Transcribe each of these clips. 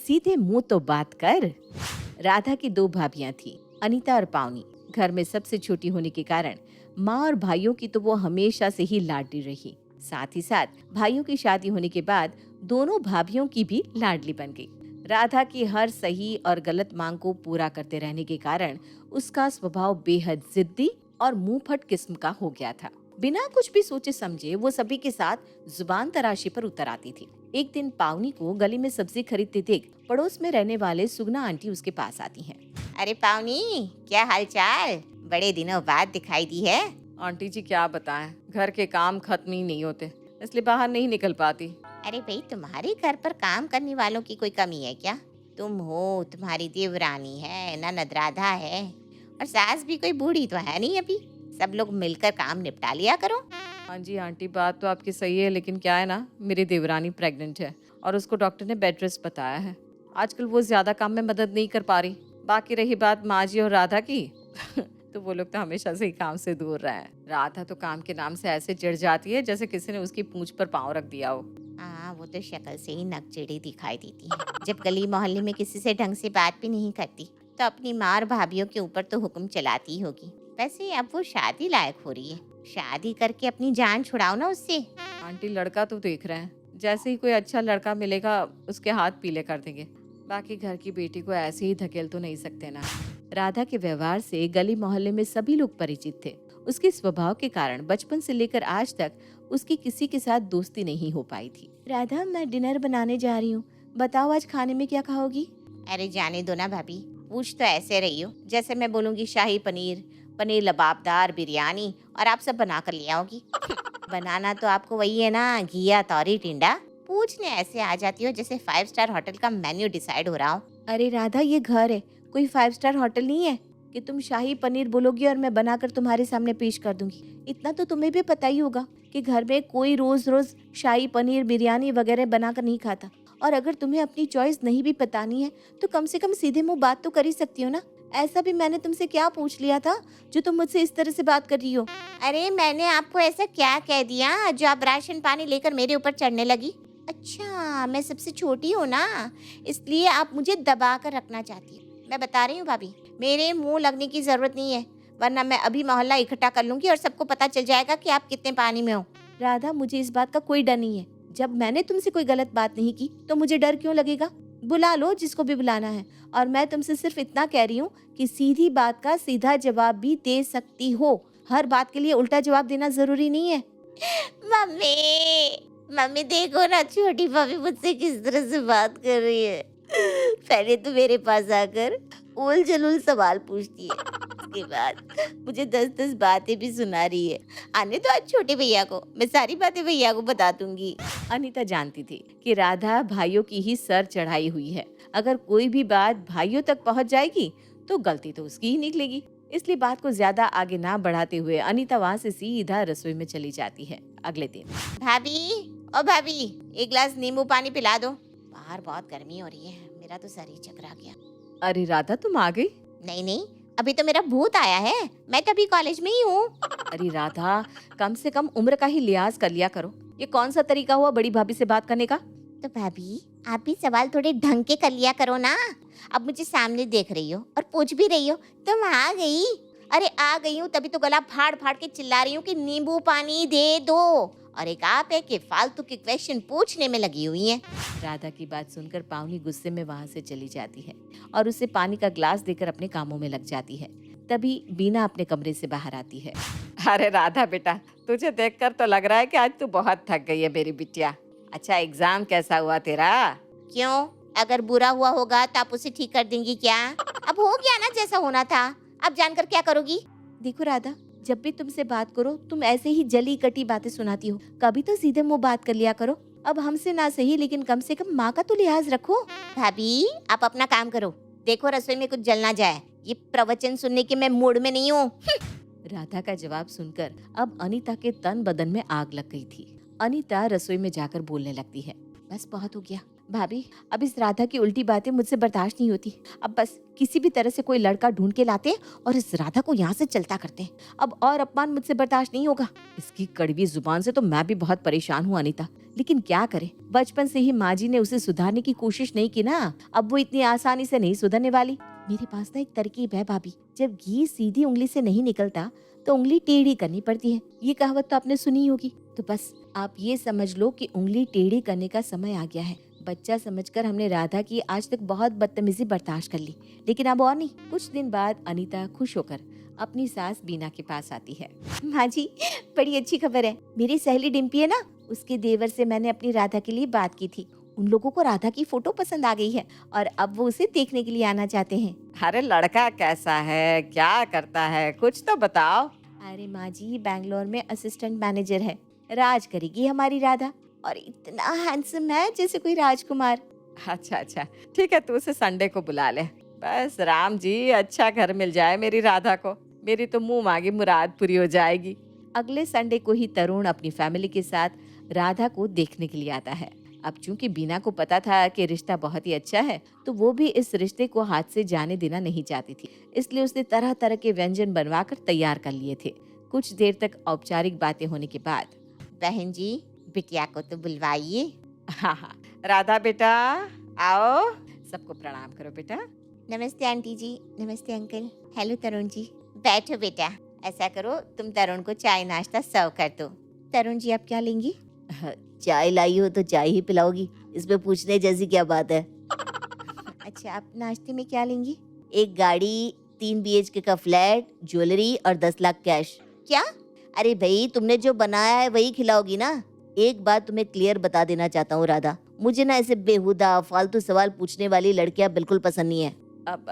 सीधे मुंह तो बात कर। राधा की दो भाभियां थी, अनीता और पावनी। घर में सबसे छोटी होने के कारण माँ और भाइयों की तो वो हमेशा से ही लाडली रही। साथ ही साथ भाइयों की शादी होने के बाद दोनों भाभियों की भी लाडली बन गई। राधा की हर सही और गलत मांग को पूरा करते रहने के कारण उसका स्वभाव बेहद जिद्दी और मुंहफट किस्म का हो गया था। बिना कुछ भी सोचे समझे वो सभी के साथ जुबान तराशी पर उतर आती थी। एक दिन पावनी को गली में सब्जी खरीदते देख पड़ोस में रहने वाले सुगना आंटी उसके पास आती हैं। अरे पावनी, क्या हालचाल? बड़े दिनों बाद दिखाई दी है। आंटी जी क्या बताएं, घर के काम खत्म ही नहीं होते, इसलिए बाहर नहीं निकल पाती। अरे भाई, तुम्हारे घर पर काम करने वालों की कोई कमी है क्या? तुम हो, तुम्हारी देवरानी है, ननद राधा है, और सास भी कोई बूढ़ी तो है नहीं अभी। सब लोग मिलकर काम निपटा लिया करो। हाँ जी आंटी, बात तो आपकी सही है, लेकिन क्या है ना, मेरी देवरानी प्रेग्नेंट है और उसको डॉक्टर ने बेड रेस्ट बताया है। आजकल वो ज्यादा काम में मदद नहीं कर पा रही। बाकी रही बात माँ जी और राधा की तो वो लोग तो हमेशा से ही काम से दूर रहे हैं। राधा तो काम के नाम से ऐसे चिढ़ जाती है जैसे किसी ने उसकी पूंछ पर पाँव रख दिया हो। हाँ, वो तो शक्ल से ही नकचिड़ी दिखाई देती है। जब गली मोहल्ले में किसी से ढंग से बात भी नहीं करती तो अपनी माँ और भाभीियों के ऊपर तो हुक्म चलाती होगी। वैसे अब वो शादी लायक हो रही है, शादी करके अपनी जान छुड़ाओ ना उससे। आंटी लड़का तो देख रहे हैं, जैसे ही कोई अच्छा लड़का मिलेगा उसके हाथ पीले कर देंगे। बाकी घर की बेटी को ऐसे ही धकेल तो नहीं सकते ना। राधा के व्यवहार से गली मोहल्ले में सभी लोग परिचित थे। उसके स्वभाव के कारण बचपन से लेकर आज तक उसकी किसी के साथ दोस्ती नहीं हो पाई थी। राधा, मैं डिनर बनाने जा रही हूँ, बताओ आज खाने में क्या खाओगी? अरे जाने दो ना भाभी, पूछ तो ऐसे रही हो जैसे मैं बोलूंगी शाही पनीर, पनीर लबाबदार, बिरयानी, और आप सब बना कर ले आओगी। बनाना तो आपको वही है ना, घिया तौरी टिंडा। पूछने ऐसे आ जाती हो जैसे 5 स्टार होटल का मेन्यू डिसाइड हो रहा हो। अरे राधा, ये घर है, कोई 5 स्टार होटल नहीं है कि तुम शाही पनीर बोलोगी और मैं बनाकर तुम्हारे सामने पेश कर दूंगी। इतना तो तुम्हें भी पता ही होगा कि घर में कोई रोज रोज शाही पनीर, बिरयानी वगैरह बनाकर नहीं खाता। और अगर तुम्हें अपनी चॉइस नहीं भी बतानी है तो कम से कम सीधे मुंह बात तो कर ही सकती हो ना। ऐसा भी मैंने तुमसे क्या पूछ लिया था जो तुम मुझसे इस तरह से बात कर रही हो? अरे मैंने आपको ऐसा क्या कह दिया जो आप राशन पानी लेकर मेरे ऊपर चढ़ने लगी? अच्छा, मैं सबसे छोटी हूँ ना, इसलिए आप मुझे दबा कर रखना चाहती है। मैं बता रही हूँ भाभी, मेरे मुंह लगने की जरूरत नहीं है, वरना मैं अभी मोहल्ला इकट्ठा कर लूंगी और सबको पता चल जाएगा कि आप कितने पानी में हो। राधा, मुझे इस बात का कोई डर नहीं है। जब मैंने तुमसे कोई गलत बात नहीं की तो मुझे डर क्यों लगेगा? बुला लो जिसको भी बुलाना है। और मैं तुमसे सिर्फ इतना कह रही हूँ कि सीधी बात का सीधा जवाब भी दे सकती हो। हर बात के लिए उल्टा जवाब देना जरूरी नहीं है। मम्मी, मम्मी देखो ना, छोटी भाभी मुझसे किस तरह से बात कर रही है। पहले तो मेरे पास आकर उल जलूल सवाल पूछती है, उसके बाद मुझे 10-10 बातें भी सुना रही है। आने तो आज छोटे भैया को, मैं सारी बातें भैया को बता दूंगी। अनीता जानती थी कि राधा भाइयों की ही सर चढ़ाई हुई है। अगर कोई भी बात भाइयों तक पहुंच जाएगी तो गलती तो उसकी ही निकलेगी। इसलिए बात को ज्यादा आगे ना बढ़ाते हुए अनीता वहाँ से सीधा रसोई में चली जाती है। अगले दिन, भाभी, ओ भाभी, एक गिलास नींबू पानी पिला दो, बाहर बहुत गर्मी हो रही है, मेरा तो सर ही चकरा गया। अरे राधा, तुम आ गई? नहीं नहीं, अभी तो मेरा भूत आया है, मैं तभी कॉलेज में ही हूँ। अरे राधा, कम से कम उम्र का ही लिहाज कर लिया करो। ये कौन सा तरीका हुआ बड़ी भाभी से बात करने का? तो भाभी, आप भी सवाल थोड़े ढंग के कर लिया करो ना। अब मुझे सामने देख रही हो और पूछ भी रही हो, तुम आ गई? अरे आ गई हूँ तभी तो गला फाड़ फाड़ के चिल्ला रही हूँ कि नींबू पानी दे दो, और एक आप है कि फालतू के क्वेश्चन पूछने में लगी हुई है। राधा की बात सुनकर पावनी गुस्से में वहाँ से चली जाती है और उसे पानी का ग्लास देकर अपने कामों में लग जाती है। तभी बीना अपने कमरे से बाहर आती है। अरे राधा बेटा, तुझे देखकर तो लग रहा है कि आज तू बहुत थक गई है मेरी बिटिया। अच्छा, एग्जाम कैसा हुआ तेरा? क्यों, अगर बुरा हुआ होगा तो आप उसे ठीक कर देंगी क्या? अब हो गया ना जैसा होना था, अब जानकर क्या करोगी? देखो राधा, जब भी तुमसे बात करो तुम ऐसे ही जली कटी बातें सुनाती हो। कभी तो सीधे मुंह बात कर लिया करो। अब हमसे ना सही लेकिन कम से कम माँ का तो लिहाज रखो। भाभी, आप अपना काम करो, देखो रसोई में कुछ जल ना जाए, ये प्रवचन सुनने के मैं मूड में नहीं हूँ। राधा का जवाब सुनकर अब अनीता के तन बदन में आग लग गई थी। अनीता रसोई में जाकर बोलने लगती है, बस बहुत हो गया, भाभी, अब इस राधा की उल्टी बातें मुझसे बर्दाश्त नहीं होती। अब बस किसी भी तरह से कोई लड़का ढूंढ के लाते और इस राधा को यहाँ से चलता करते। अब और अपमान मुझसे बर्दाश्त नहीं होगा। इसकी कड़वी जुबान से तो मैं भी बहुत परेशान हूँ अनीता, लेकिन क्या करे, बचपन से ही माँ जी ने उसे सुधारने की कोशिश नहीं की ना। अब वो इतनी आसानी से नहीं सुधरने वाली। मेरे पास ना एक तरकीब है भाभी, जब घी सीधी उंगली से नहीं निकलता तो उंगली टेढ़ी करनी पड़ती है। ये कहावत तो आपने सुनी होगी। तो बस आप ये समझ लो कि उंगली टेढ़ी करने का समय आ गया है। बच्चा समझकर हमने राधा की आज तक बहुत बदतमीजी बर्दाश्त कर ली, लेकिन अब और नहीं। कुछ दिन बाद अनीता खुश होकर अपनी सास बीना के पास आती है। माँ जी, बड़ी अच्छी खबर है। मेरी सहेली डिम्पी है ना, उसके देवर से मैंने अपनी राधा के लिए बात की थी। उन लोगों को राधा की फोटो पसंद आ गई है और अब वो उसे देखने के लिए आना चाहते हैं। अरे लड़का कैसा है, क्या करता है, कुछ तो बताओ। अरे माँ जी, बैंगलोर में असिस्टेंट मैनेजर है। राज करेगी हमारी राधा, और इतना हैंडसम है जैसे कोई राजकुमार। अच्छा अच्छा, ठीक है, तू उसे संडे को बुला ले। बस राम जी, अच्छा घर मिल जाए मेरी राधा को। मेरी तो मुंह मांगी मुराद पूरी हो जाएगी। अगले संडे को ही तरुण अपनी फैमिली के साथ राधा को देखने के लिए आता है। अब चूंकि बीना को पता था कि रिश्ता बहुत ही अच्छा है, तो वो भी इस रिश्ते को हाथ से जाने देना नहीं चाहती थी। इसलिए उसने तरह तरह के व्यंजन बनवाकर तैयार कर लिए थे। कुछ देर तक औपचारिक बातें होने के बाद, बहन जी, बिटिया को तो बुलवाइए। हाँ हाँ, राधा बेटा आओ, सबको प्रणाम करो बेटा। नमस्ते आंटी जी, नमस्ते अंकल। हेलो तरुण जी, बैठो बेटा। ऐसा करो, तुम तरुण को चाय नाश्ता सर्व कर दो। तरुण जी, आप क्या लेंगी? चाय लाई हो तो चाय ही पिलाओगी, इसमें पूछने जैसी क्या बात है। अच्छा, आप नाश्ते में क्या लेंगी? एक गाड़ी, 3 BHK का फ्लैट, ज्वेलरी और 10 लाख कैश। क्या? अरे भाई, तुमने जो बनाया है वही खिलाओगी ना। एक बात तुम्हें क्लियर बता देना चाहता हूँ राधा, मुझे ना ऐसे बेहुदा फालतू सवाल पूछने वाली लड़कियां बिल्कुल पसंद नहीं है। अब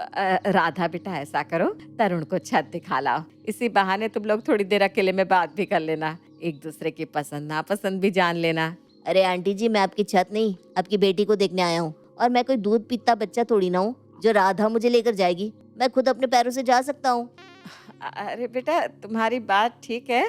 राधा बेटा ऐसा करो, तरुण को छत दिखा लाओ। इसी बहाने तुम लोग थोड़ी देर अकेले में बात भी कर लेना, एक दूसरे की पसंद नापसंद भी जान लेना। अरे आंटी जी, मैं आपकी छत नहीं, आपकी बेटी को देखने आया हूँ। और मैं कोई दूध पीता बच्चा थोड़ी ना हूँ जो राधा मुझे लेकर जाएगी। मैं खुद अपने पैरों से जा सकता हूँ। अरे बेटा, तुम्हारी बात ठीक है,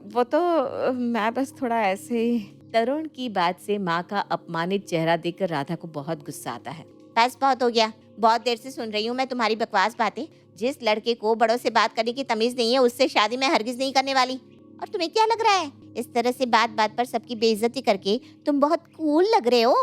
वो तो मैं बस थोड़ा ऐसे ही। तरुण की बात से माँ का अपमानित चेहरा देखकर राधा को बहुत गुस्सा आता है। बस बहुत हो गया, बहुत देर से सुन रही हूँ मैं तुम्हारी बकवास बातें। जिस लड़के को बड़ों से बात करने की तमीज नहीं है, उससे शादी मैं हरगिज नहीं करने वाली। और तुम्हें क्या लग रहा है, इस तरह से बात बात पर सबकी बेइज्जती करके तुम बहुत कूल लग रहे हो?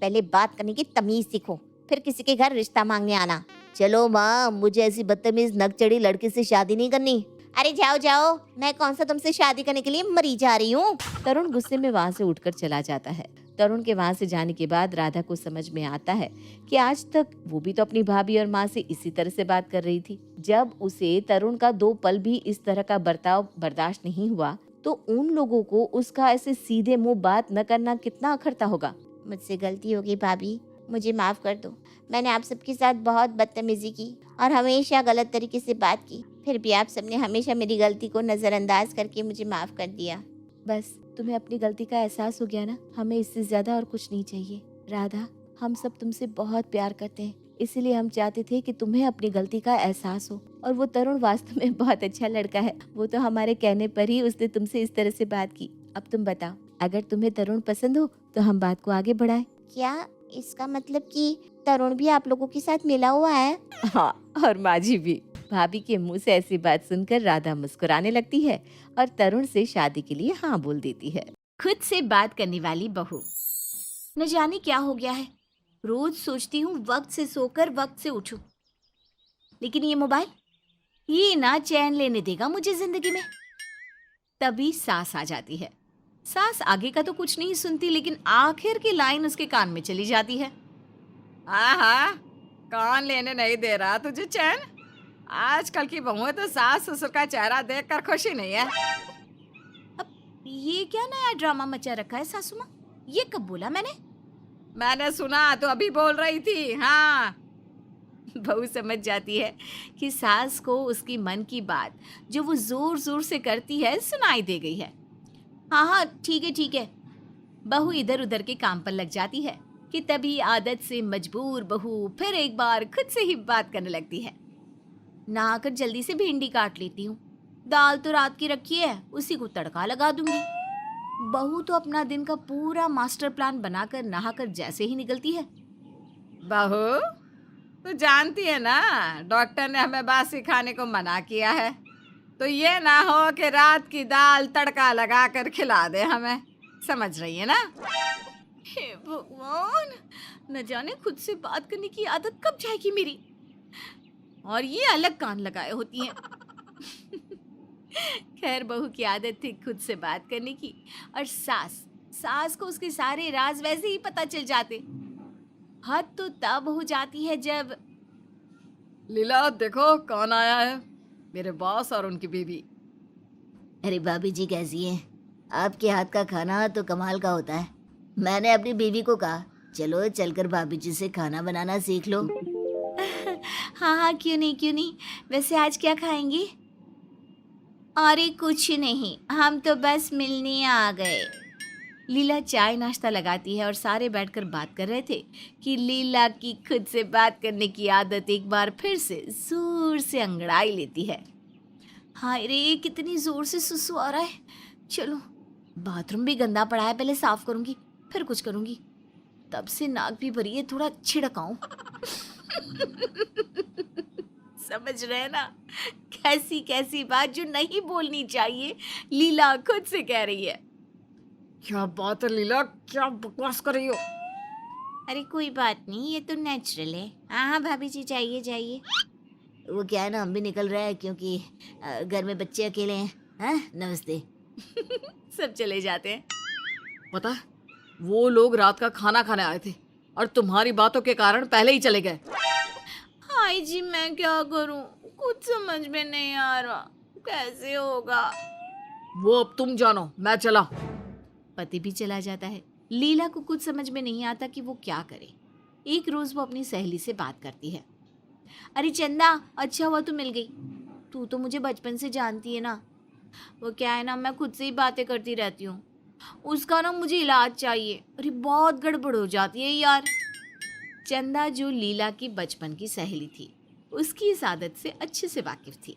पहले बात करने की तमीज सीखो, फिर किसी के घर रिश्ता मांगने आना। चलो माँ, मुझे ऐसी बदतमीज नक चढ़ी लड़की से शादी नहीं करनी। अरे जाओ जाओ, मैं कौन सा तुमसे शादी करने के लिए मरी जा रही हूँ। तरुण गुस्से में वहाँ से उठकर चला जाता है। तरुण के वहाँ से जाने के बाद राधा को समझ में आता है कि आज तक वो भी तो अपनी भाभी और माँ से इसी तरह से बात कर रही थी। जब उसे तरुण का 2 पल भी इस तरह का बर्ताव बर्दाश्त नहीं हुआ, तो उन लोगों को उसका ऐसे सीधे मुंह बात न करना कितना अखरता होगा। मुझसे गलती हो गई भाभी, मुझे माफ कर दो। मैंने आप सबके साथ बहुत बदतमीजी की और हमेशा गलत तरीके से बात की, फिर भी आप सबने हमेशा मेरी गलती को नजरअंदाज करके मुझे माफ कर दिया। बस तुम्हें अपनी गलती का एहसास हो गया ना, हमें इससे ज्यादा और कुछ नहीं चाहिए। राधा, हम सब तुमसे बहुत प्यार करते हैं, इसीलिए हम चाहते थे कि तुम्हें अपनी गलती का एहसास हो। और वो तरुण वास्तव में बहुत अच्छा लड़का है, वो तो हमारे कहने पर ही उसने तुमसे इस तरह से बात की। अब तुम बताओ, अगर तुम्हें तरुण पसंद हो तो हम बात को आगे बढ़ाएं। क्या इसका मतलब कि तरुण भी आप लोगों के साथ मिला हुआ है? हाँ, और माँ जी भी। भाभी के मुंह से ऐसी बात सुनकर राधा मुस्कुराने लगती है और तरुण से शादी के लिए हाँ बोल देती है। खुद से बात करने वाली बहू। न जाने क्या हो गया है, रोज सोचती हूँ वक्त से सोकर वक्त से उठूं, लेकिन ये मोबाइल, ये ना चैन लेने देगा मुझे जिंदगी में। तभी सास आ जाती है। सास आगे का तो कुछ नहीं सुनती, लेकिन आखिर की लाइन उसके कान में चली जाती है। हाँ हाँ, कौन लेने नहीं दे रहा तुझे चैन? आजकल की बहुएं तो सास ससुर का चेहरा देखकर खुशी नहीं है। अब ये क्या नया ड्रामा मचा रखा है सासू माँ? ये कब बोला मैंने सुना तो अभी बोल रही थी। हाँ, बहू समझ जाती है कि सास को उसकी मन की बात जो वो जोर जोर से करती है सुनाई दे गई है। हाँ हाँ, ठीक है। बहू इधर उधर के काम पर लग जाती है कि तभी आदत से मजबूर बहू फिर एक बार खुद से ही बात करने लगती है। नहाकर जल्दी से भिंडी काट लेती हूँ, दाल तो रात की रखी है, उसी को तड़का लगा दूंगी। बहू तो अपना दिन का पूरा मास्टर प्लान बनाकर नहाकर जैसे ही निकलती है। बहू, तू जानती है ना डॉक्टर ने हमें बासी खाने को मना किया है, तो ये ना हो कि रात की दाल तड़का लगा कर खिला दे हमें, समझ रही है ना? हे भगवान, न जाने खुद से बात करने की आदत कब जाएगी मेरी, और ये अलग कान लगाए होती हैं। खैर, बहू की आदत थी खुद से बात करने की, और सास को उसके सारे राज वैसे ही पता चल जाते। हद तो तब हो जाती है जब लीला, देखो कौन आया है, मेरे बॉस और उनकी बीवी। अरे भाभी जी कैसी हैं? आपके हाथ का खाना तो कमाल का होता है। मैंने अपनी बीवी को कहा चलो चलकर भाभी जी से खाना बनाना सीख लो। हाँ हाँ, क्यों नहीं। वैसे आज क्या खाएंगे? अरे कुछ नहीं, हम तो बस मिलने आ गए। लीला चाय नाश्ता लगाती है और सारे बैठकर बात कर रहे थे कि लीला की खुद से बात करने की आदत एक बार फिर से जोर से अंगड़ाई लेती है। हाय रे, कितनी जोर से सुसु आ रहा है। चलो, बाथरूम भी गंदा पड़ा है, पहले साफ करूंगी फिर कुछ करूंगी। तब से नाक भी भरी है, थोड़ा छिड़काऊं। समझ रहे हैं ना, कैसी कैसी बात जो नहीं बोलनी चाहिए लीला खुद से कह रही है। क्या बात है लीला, क्या बकवास कर रही हो? अरे कोई बात नहीं, ये तो नेचुरल है। हाँ भाभी जी, जाइए। वो क्या है ना, हम भी निकल रहे हैं क्योंकि घर में बच्चे अकेले हैं। हाँ, नमस्ते। सब चले जाते हैं। पता है, वो लोग रात का खाना खाने आए थे और तुम्हारी बातों के कारण पहले ही चले गए। हाय जी, मैं क्या करूं, कुछ समझ में नहीं आ रहा, कैसे होगा। वो अब तुम जानो, मैं चला। पति भी चला जाता है। लीला को कुछ समझ में नहीं आता कि वो क्या करे। एक रोज वो अपनी सहेली से बात करती है। अरे चंदा, अच्छा हुआ तू मिल गई। तू तो मुझे बचपन से जानती है ना। वो क्या है ना, मैं खुद से ही बातें करती रहती हूँ। उसका ना मुझे इलाज चाहिए। अरे बहुत गड़बड़ हो जाती है यार। चंदा, जो लीला की बचपन की सहेली थी, उसकी इस आदत से अच्छे से वाकिफ थी।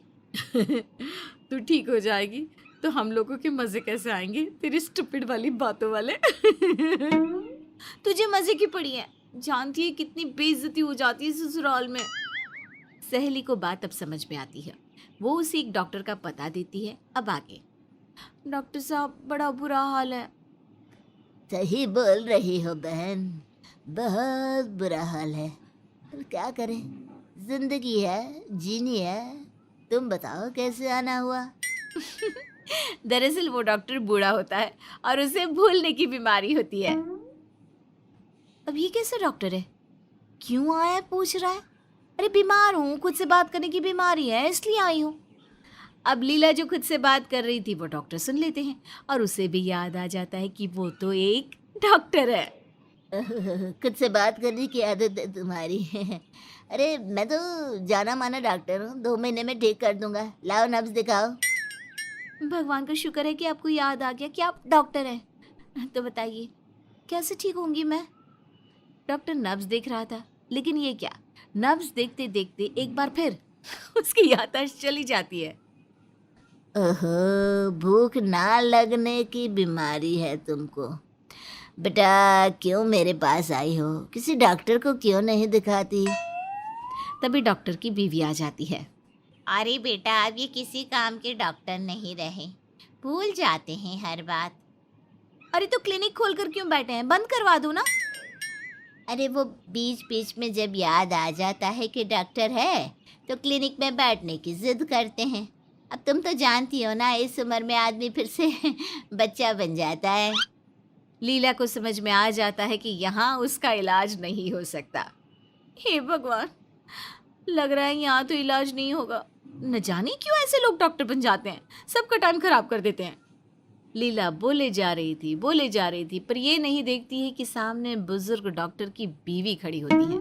तू ठीक हो जाएगी तो हम लोगों के मजे कैसे आएंगे तेरी स्टूपिड वाली बातों वाले। तुझे मजे की पड़ी है, जानती है कितनी बेइज्जती हो जाती है ससुराल में। सहेली को बात अब समझ में आती है। वो उसे एक डॉक्टर का पता देती है। अब आगे, डॉक्टर साहब बड़ा बुरा हाल है। सही बोल रही हो बहन, बहुत बुरा हाल है, पर क्या करें, जिंदगी है, जीनी है। तुम बताओ कैसे आना हुआ? दरअसल वो डॉक्टर बूढ़ा होता है और उसे भूलने की बीमारी होती है। अब ये कैसे डॉक्टर है, क्यों आया है पूछ रहा है। अरे बीमार हूँ, खुद से बात करने की बीमारी है, इसलिए आई हूँ। अब लीला जो खुद से बात कर रही थी वो डॉक्टर सुन लेते हैं और उसे भी याद आ जाता है कि वो तो एक डॉक्टर है। खुद से बात करने की आदत है तुम्हारी। अरे मैं तो जाना माना डॉक्टर हूँ, 2 महीने में ठीक कर दूंगा। लाओ नब्ज दिखाओ। भगवान का शुक्र है कि आपको याद आ गया कि आप डॉक्टर हैं। तो बताइए कैसे ठीक होंगी मैं? डॉक्टर नब्ज देख रहा था, लेकिन ये क्या, नब्ज देखते देखते एक बार फिर उसकी याददाश्त चली जाती है। ओहो, भूख ना लगने की बीमारी है तुमको। बेटा क्यों मेरे पास आई हो, किसी डॉक्टर को क्यों नहीं दिखाती? तभी डॉक्टर की बीवी आ जाती है। अरे बेटा, अब ये किसी काम के डॉक्टर नहीं रहे, भूल जाते हैं हर बात। अरे तो क्लिनिक खोलकर क्यों बैठे हैं, बंद करवा दो ना। अरे वो बीच बीच में जब याद आ जाता है कि डॉक्टर है तो क्लिनिक में बैठने की जिद करते हैं। अब तुम तो जानती हो ना, इस उम्र में आदमी फिर से बच्चा बन जाता है। लीला को समझ में आ जाता है कि यहाँ उसका इलाज नहीं हो सकता। हे भगवान, लग रहा है यहाँ तो इलाज नहीं होगा। न जाने क्यों ऐसे लोग डॉक्टर बन जाते हैं, सबका टाइम खराब कर देते हैं। लीला बोले जा रही थी, पर ये नहीं देखती है कि सामने बुजुर्ग डॉक्टर की बीवी खड़ी होती है।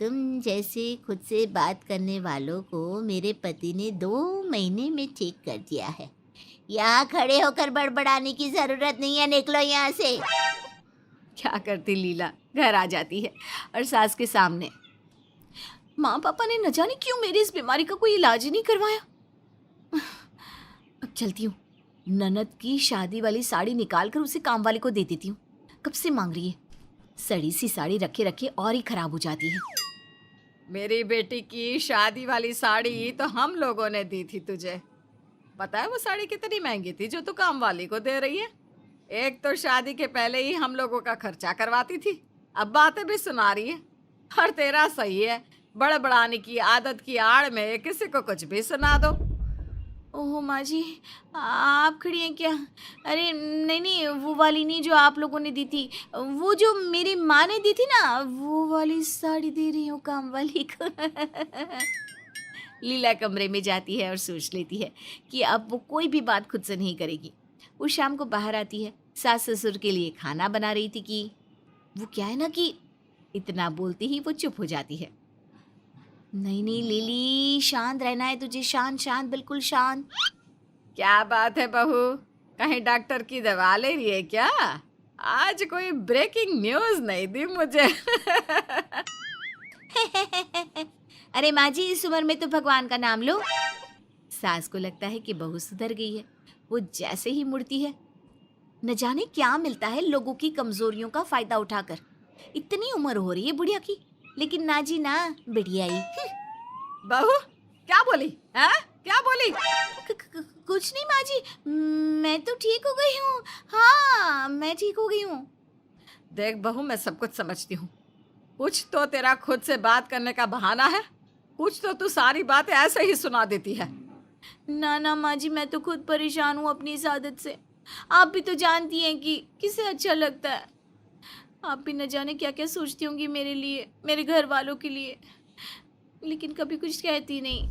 तुम जैसे खुद से बात करने वालों को मेरे पति ने 2 महीने में ठीक कर दिया है। यहाँ खड़े होकर बड़बड़ाने की जरूरत नहीं है, निकलो यहाँ से। क्या करती लीला, घर आ जाती है और सास के सामने, माँ पापा ने न जाने क्यों मेरी इस बीमारी का कोई इलाज ही नहीं करवाया। अब चलती हूँ, ननद की शादी वाली साड़ी निकाल कर उसे काम वाले को दे देती हूँ। कब से मांग रही है। सड़ी सी साड़ी रखे रखे और ही खराब हो जाती है। मेरी बेटी की शादी वाली साड़ी तो हम लोगों ने दी थी तुझे। पता है वो साड़ी कितनी महंगी थी जो तू काम वाली को दे रही है। एक तो शादी के पहले ही हम लोगों का खर्चा करवाती थी, अब बातें भी सुना रही है। और तेरा सही है, बड़बड़ाने की आदत की आड़ में किसी को कुछ भी सुना दो। ओह माँ जी, आप खड़ी हैं क्या? अरे नहीं नहीं, वो वाली नहीं जो आप लोगों ने दी थी, वो जो मेरी माँ ने दी थी ना, वो वाली साड़ी दे रही हूँ काम वाली को। लीला कमरे में जाती है और सोच लेती है कि अब वो कोई भी बात खुद से नहीं करेगी। वो शाम को बाहर आती है, सास ससुर के लिए खाना बना रही थी कि वो क्या है ना कि इतना बोलते ही वो चुप हो जाती है। नहीं नहीं लिली, शांत रहना है तुझे, शांत शांत, बिल्कुल शांत। क्या बात है बहू, कहीं डॉक्टर की दवा ले रही है क्या? आज कोई ब्रेकिंग न्यूज़ नहीं दी मुझे। अरे माँ जी, इस उम्र में तो भगवान का नाम लो। सास को लगता है कि बहू सुधर गई है। वो जैसे ही मुड़ती है, न जाने क्या मिलता है लोगों की कमजोरियों का फायदा उठाकर। इतनी उम्र हो रही है बुढ़िया की, लेकिन ना जी ना, बढ़िया ही। बहू क्या बोली? हाँ क्या बोली? कुछ नहीं माँ जी, मैं तो ठीक हो गई हूँ। हाँ, मैं ठीक हो गई हूँ। देख बहू, मैं सब कुछ समझती हूँ। कुछ तो तेरा खुद से बात करने का बहाना है, कुछ तो तू सारी बातें ऐसे ही सुना देती है। ना ना माँ जी, मैं तो खुद परेशान हूँ अपनी इस आदत से। आप भी तो जानती हैं कि किसे अच्छा लगता है। आप भी न जाने क्या क्या सोचती होंगी मेरे लिए, मेरे घर वालों के लिए, लेकिन कभी कुछ कहती नहीं।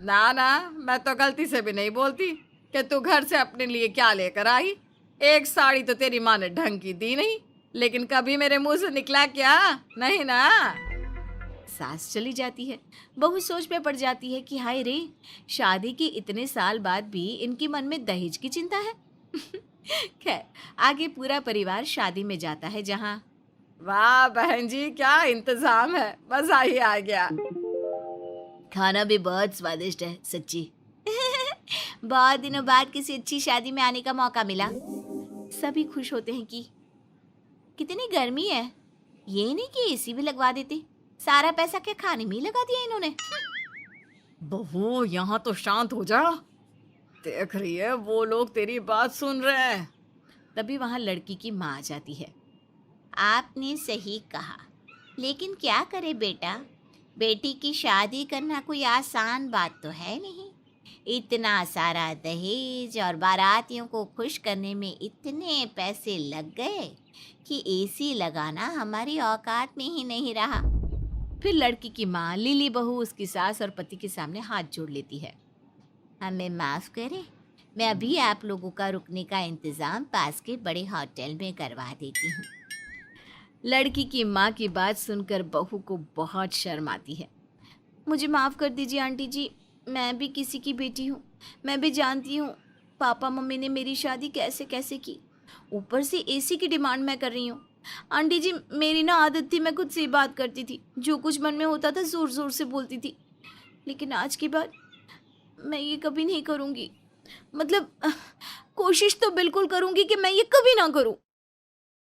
ना ना, मैं तो गलती से भी नहीं बोलती कि तू घर से अपने लिए क्या लेकर आई। एक साड़ी तो तेरी माँ ने ढंग की दी नहीं, लेकिन कभी मेरे मुंह से निकला क्या? नहीं ना। सास चली जाती है। बहू सोच में पड़ जाती है कि हाय रे, शादी के इतने साल बाद भी इनके मन में दहेज की चिंता है। खैर, आगे पूरा परिवार शादी में जाता है जहाँ वाह बहन जी, क्या इंतजाम है, मजा ही आ गया। खाना भी बहुत स्वादिष्ट है सच्ची। बहुत दिनों बाद किसी अच्छी शादी में आने का मौका मिला। सभी खुश होते हैं कि कितनी गर्मी है, ये नहीं कि एसी भी लगवा देते। सारा पैसा क्या खाने में ही लगा दिया इन्होंने। बहू यहाँ तो शांत हो जा, देख रही है वो लोग तेरी बात सुन रहे हैं। तभी वहाँ लड़की की माँ आ जाती है। आपने सही कहा, लेकिन क्या करे बेटा, बेटी की शादी करना कोई आसान बात तो है नहीं। इतना सारा दहेज और बारातियों को खुश करने में इतने पैसे लग गए कि एसी लगाना हमारी औकात में ही नहीं रहा। फिर लड़की की माँ लिली बहू उसकी सास और पति के सामने हाथ जोड़ लेती है। हमें माफ़ करें, मैं अभी आप लोगों का रुकने का इंतज़ाम पास के बड़े होटल में करवा देती हूँ। लड़की की माँ की बात सुनकर बहू को बहुत शर्म आती है। मुझे माफ़ कर दीजिए आंटी जी, मैं भी किसी की बेटी हूँ। मैं भी जानती हूँ पापा मम्मी ने मेरी शादी कैसे कैसे की, ऊपर से एसी की डिमांड मैं कर रही हूँ। आंटी जी, मेरी ना आदत थी, मैं खुद से ही बात करती थी, जो कुछ मन में होता था ज़ोर ज़ोर से बोलती थी। लेकिन आज के बाद मैं ये कभी नहीं करूँगी। मतलब कोशिश तो बिल्कुल करूँगी कि मैं ये कभी ना करूँ।